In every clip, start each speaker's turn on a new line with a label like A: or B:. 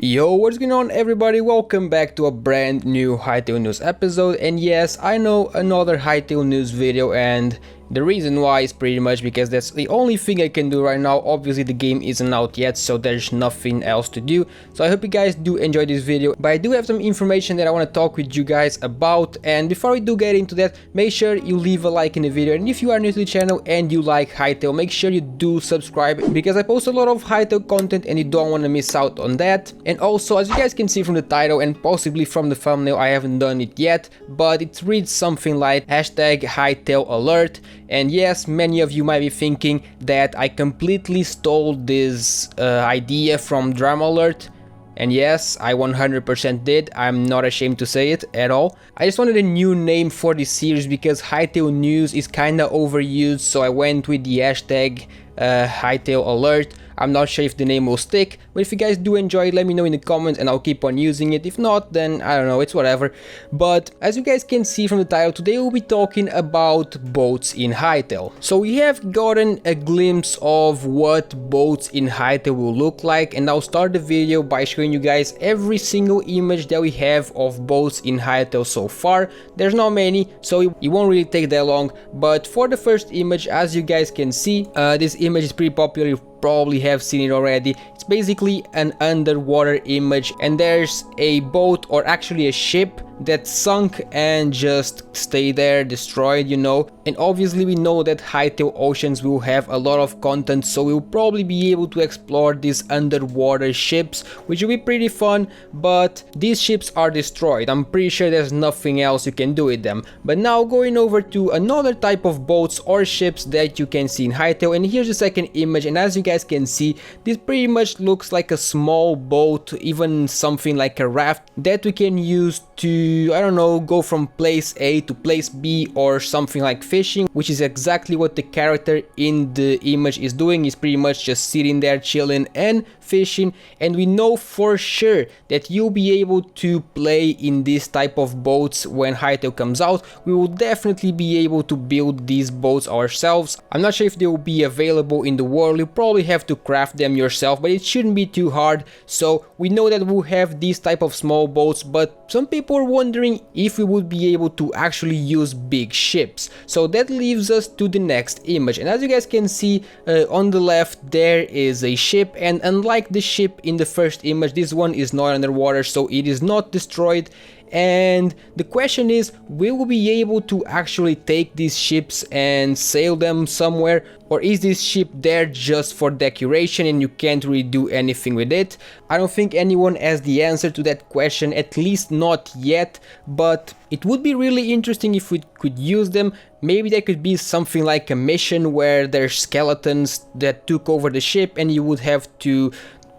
A: Yo, what's going on everybody? Welcome back to a brand new Hytale news episode. And yes, I know, another Hytale news video, and the reason why is pretty much because that's the only thing I can do right now. Obviously the game isn't out yet, so there's nothing else to do. So I hope you guys do enjoy this video, but I do have some information that I want to talk with you guys about. And before we do get into that, make sure you leave a like in the video, and if you are new to the channel and you like Hytale, make sure you do subscribe, because I post a lot of Hytale content and you don't want to miss out on that. And also, as you guys can see from the title and possibly from the thumbnail, I haven't done it yet, but it reads something like #Hytale alert. And yes, many of you might be thinking that I completely stole this idea from Drama Alert. And yes, I 100% did. I'm not ashamed to say it at all. I just wanted a new name for this series because Hytale News is kinda overused, so I went with the #Hytale alert. I'm not sure if the name will stick, but if you guys do enjoy it, let me know in the comments and I'll keep on using it. If not, then I don't know, it's whatever. But as you guys can see from the title, today we'll be talking about boats in Hytale. So we have gotten a glimpse of what boats in Hytale will look like, and I'll start the video by showing you guys every single image that we have of boats in Hytale so far. There's not many, so it won't really take that long, but for the first image, as you guys can see, this image is pretty popular. You probably have seen it already. It's basically an underwater image, and there's a boat, or actually a ship, that sunk and just stay there, destroyed, you know. And obviously we know that Hytale Oceans will have a lot of content, so we'll probably be able to explore these underwater ships, which will be pretty fun. But these ships are destroyed. I'm pretty sure there's nothing else you can do with them. But now going over to another type of boats or ships that you can see in Hytale, and here's the second image, and as you guys can see, this pretty much looks like a small boat, even something like a raft that we can use to, I don't know, go from place A to place B, or something like fishing, which is exactly what the character in the image is doing. He's pretty much just sitting there chilling and fishing. And we know for sure that you'll be able to play in this type of boats when Hytale comes out. We will definitely be able to build these boats ourselves. I'm not sure if they will be available in the world. You probably have to craft them yourself, but it shouldn't be too hard. So we know that we'll have these type of small boats, but some people are wondering if we would be able to actually use big ships. So that leaves us to the next image, and as you guys can see, on the left there is a ship, and unlike the ship in the first image, this one is not underwater, so it is not destroyed. And the question is, will we be able to actually take these ships and sail them somewhere, or is this ship there just for decoration and you can't really do anything with it? I don't think anyone has the answer to that question, at least not yet, but it would be really interesting if we could use them. Maybe there could be something like a mission where there's skeletons that took over the ship and you would have to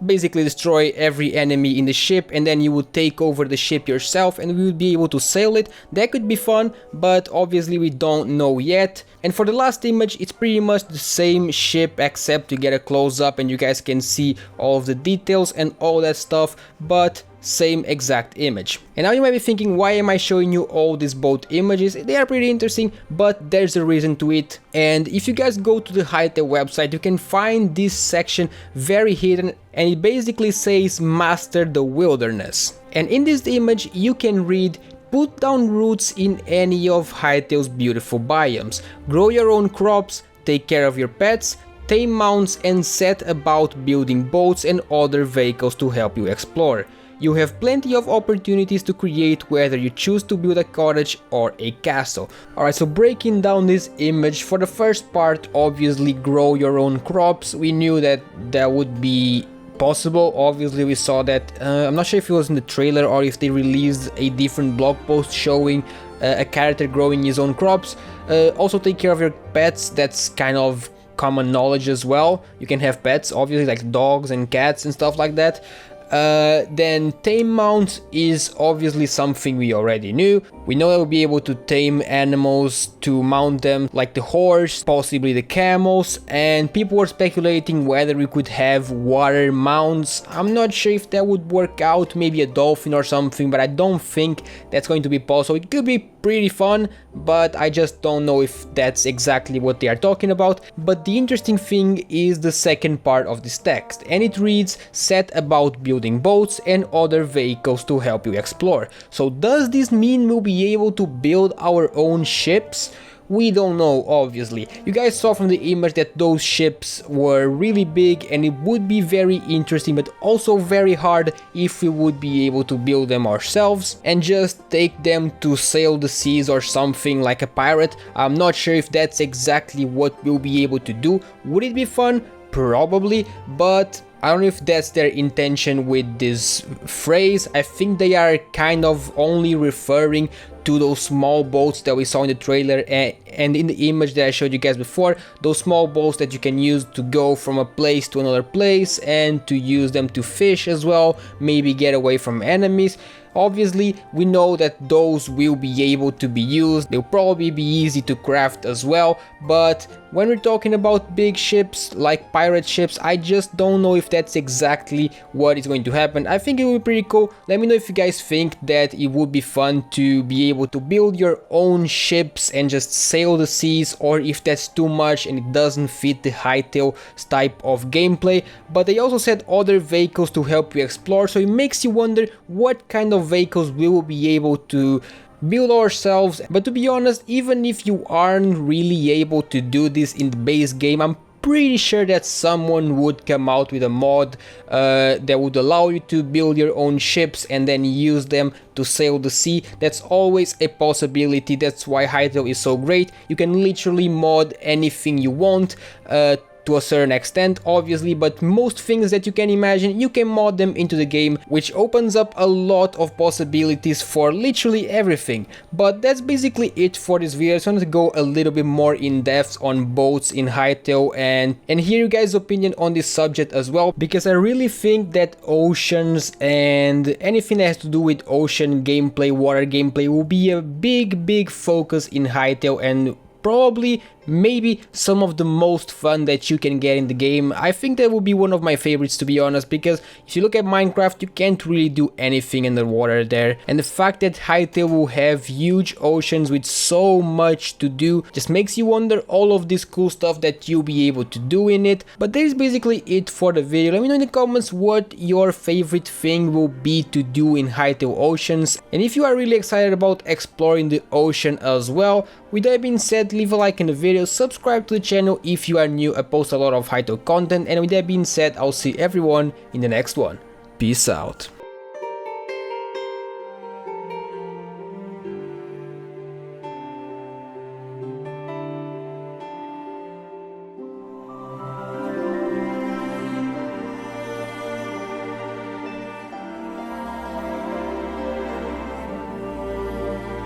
A: basically destroy every enemy in the ship, and then you would take over the ship yourself and we would be able to sail it. That could be fun, but obviously we don't know yet. And for the last image, it's pretty much the same ship, except you get a close-up and you guys can see all of the details and all that stuff, but same exact image. And now you might be thinking, why am I showing you all these boat images? They are pretty interesting, but there's a reason to it. And if you guys go to the Hytale website, you can find this section very hidden, and it basically says Master the Wilderness. And in this image you can read, put down roots in any of Hytale's beautiful biomes, grow your own crops, take care of your pets, tame mounts, and set about building boats and other vehicles to help you explore. You have plenty of opportunities to create, whether you choose to build a cottage or a castle. Alright, so breaking down this image, for the first part, obviously grow your own crops. We knew that that would be possible. Obviously we saw that, I'm not sure if it was in the trailer or if they released a different blog post showing a character growing his own crops. Also take care of your pets, that's kind of common knowledge as well. You can have pets, obviously, like dogs and cats and stuff like that. Then tame mounts is obviously something we already knew. We know that we'll be able to tame animals to mount them, like the horse, possibly the camels, and people were speculating whether we could have water mounts. I'm not sure if that would work out, maybe a dolphin or something, but I don't think that's going to be possible. It could be pretty fun, but I just don't know if that's exactly what they are talking about. But the interesting thing is the second part of this text, and it reads, set about building building boats and other vehicles to help you explore. So does this mean we'll be able to build our own ships? We don't know, obviously. You guys saw from the image that those ships were really big, and it would be very interesting but also very hard if we would be able to build them ourselves and just take them to sail the seas or something like a pirate. I'm not sure if that's exactly what we'll be able to do. Would it be fun? Probably, but I don't know if that's their intention with this phrase. I think they are kind of only referring to those small boats that we saw in the trailer and in the image that I showed you guys before, those small boats that you can use to go from a place to another place and to use them to fish as well, maybe get away from enemies. Obviously, we know that those will be able to be used, they'll probably be easy to craft as well, but when we're talking about big ships like pirate ships, I just don't know if that's exactly what is going to happen. I think it would be pretty cool. Let me know if you guys think that it would be fun to be able to build your own ships and just sail the seas, or if that's too much and it doesn't fit the Hytale type of gameplay. But they also said other vehicles to help you explore, so it makes you wonder what kind of vehicles we will be able to build ourselves. But to be honest, even if you aren't really able to do this in the base game, I'm pretty sure that someone would come out with a mod that would allow you to build your own ships and then use them to sail the sea. That's always a possibility. That's why Hytale is so great. You can literally mod anything you want to a certain extent, obviously, but most things that you can imagine, you can mod them into the game, which opens up a lot of possibilities for literally everything. But that's basically it for this video. I just wanted to go a little bit more in depth on boats in Hytale and hear you guys' opinion on this subject as well, because I really think that oceans and anything that has to do with ocean gameplay, water gameplay, will be a big focus in Hytale, and probably maybe some of the most fun that you can get in the game. I think that will be one of my favorites, to be honest, because if you look at Minecraft, you can't really do anything in the water there, and the fact that Hytale will have huge oceans with so much to do just makes you wonder all of this cool stuff that you'll be able to do in it. But that is basically it for the video. Let me know in the comments what your favorite thing will be to do in Hytale Oceans, and if you are really excited about exploring the ocean as well. With that being said, leave a like in the video, subscribe to the channel if you are new. I post a lot of Hytale content, and with that being said, I'll see everyone in the next one. Peace out.